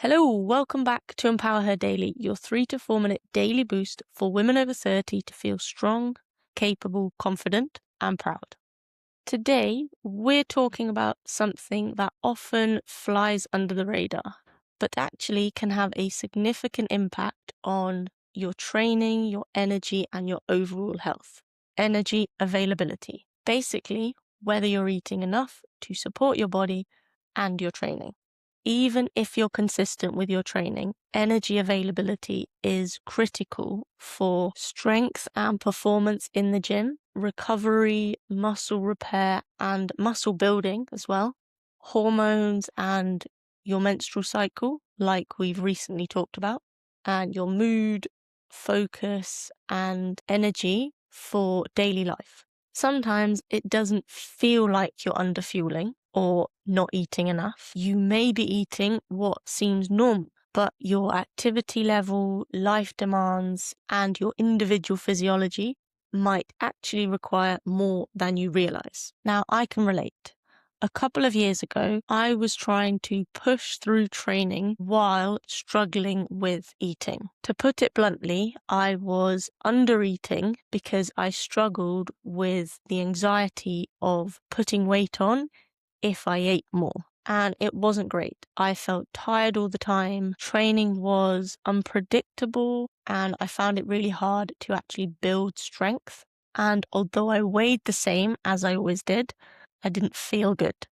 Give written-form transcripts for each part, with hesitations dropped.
Hello, welcome back to Empower Her Daily, your 3 to 4 minute daily boost for women over 30 to feel strong, capable, confident, and proud. Today, we're talking about something that often flies under the radar, but actually can have a significant impact on your training, your energy, and your overall health. Energy availability. Basically, whether you're eating enough to support your body and your training. Even if you're consistent with your training, energy availability is critical for strength and performance in the gym, recovery, muscle repair, and muscle building as well, hormones and your menstrual cycle, like we've recently talked about, and your mood, focus, and energy for daily life. Sometimes it doesn't feel like you're underfueling or not eating enough. You may be eating what seems normal, but your activity level, life demands, and your individual physiology might actually require more than you realize. Now, I can relate. A couple of years ago, I was trying to push through training while struggling with eating. To put it bluntly, I was under eating because I struggled with the anxiety of putting weight on if I ate more. And it wasn't great. I felt tired all the time. Training was unpredictable, and I found it really hard to actually build strength. And although I weighed the same as I always did, I didn't feel good.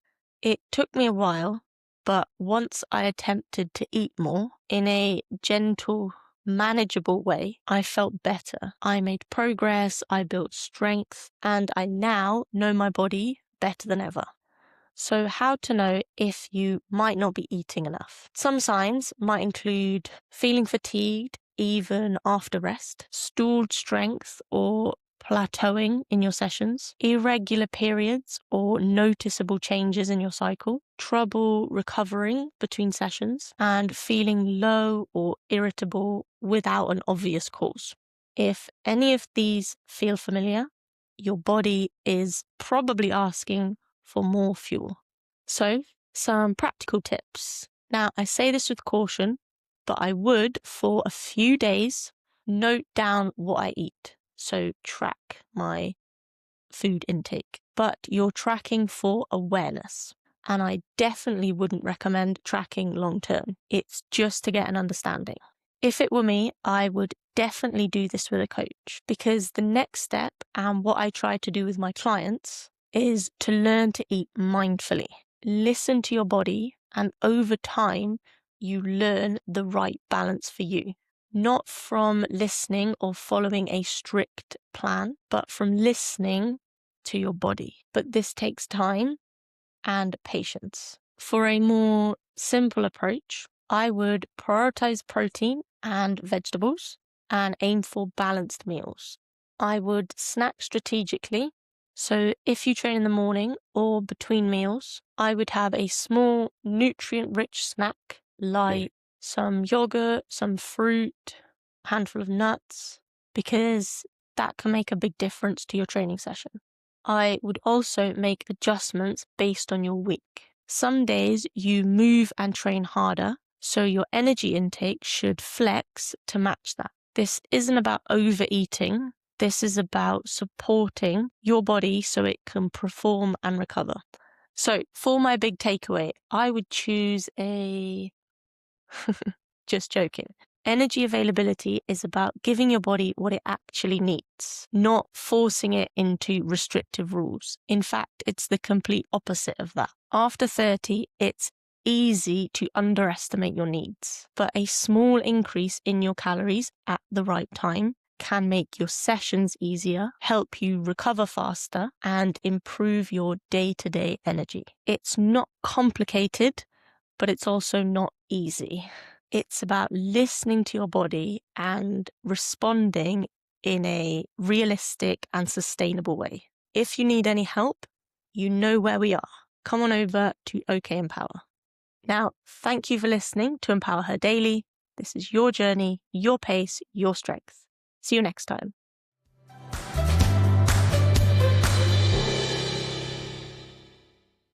It took me a while, but once I attempted to eat more in a gentle, manageable way, I felt better. I made progress, I built strength, and I now know my body better than ever. So how to know if you might not be eating enough? Some signs might include feeling fatigued even after rest, stalled strength or plateauing in your sessions, irregular periods or noticeable changes in your cycle, trouble recovering between sessions, and feeling low or irritable without an obvious cause. If any of these feel familiar, your body is probably asking for more fuel. So, some practical tips. Now, I say this with caution, but I would, for a few days, note down what I eat. So, track my food intake. But you're tracking for awareness. And I definitely wouldn't recommend tracking long term. It's just to get an understanding. If it were me, I would definitely do this with a coach, because the next step, and what I try to do with my clients, is to learn to eat mindfully. Listen to your body, and over time, you learn the right balance for you. Not from listening or following a strict plan, but from listening to your body. But this takes time and patience. For a more simple approach, I would prioritize protein and vegetables and aim for balanced meals. I would snack strategically. So if you train in the morning or between meals, I would have a small nutrient-rich snack like some yogurt, some fruit, a handful of nuts, because that can make a big difference to your training session. I would also make adjustments based on your week. Some days you move and train harder, so your energy intake should flex to match that. This isn't about overeating. This is about supporting your body so it can perform and recover. So for my big takeaway, I would choose just joking. Energy availability is about giving your body what it actually needs, not forcing it into restrictive rules. In fact, it's the complete opposite of that. After 30, it's easy to underestimate your needs, but a small increase in your calories at the right time can make your sessions easier, help you recover faster, and improve your day-to-day energy. It's not complicated, but it's also not easy. It's about listening to your body and responding in a realistic and sustainable way. If you need any help, you know where we are. Come on over to OK Empower. Now, thank you for listening to Empower Her Daily. This is your journey, your pace, your strength. See you next time.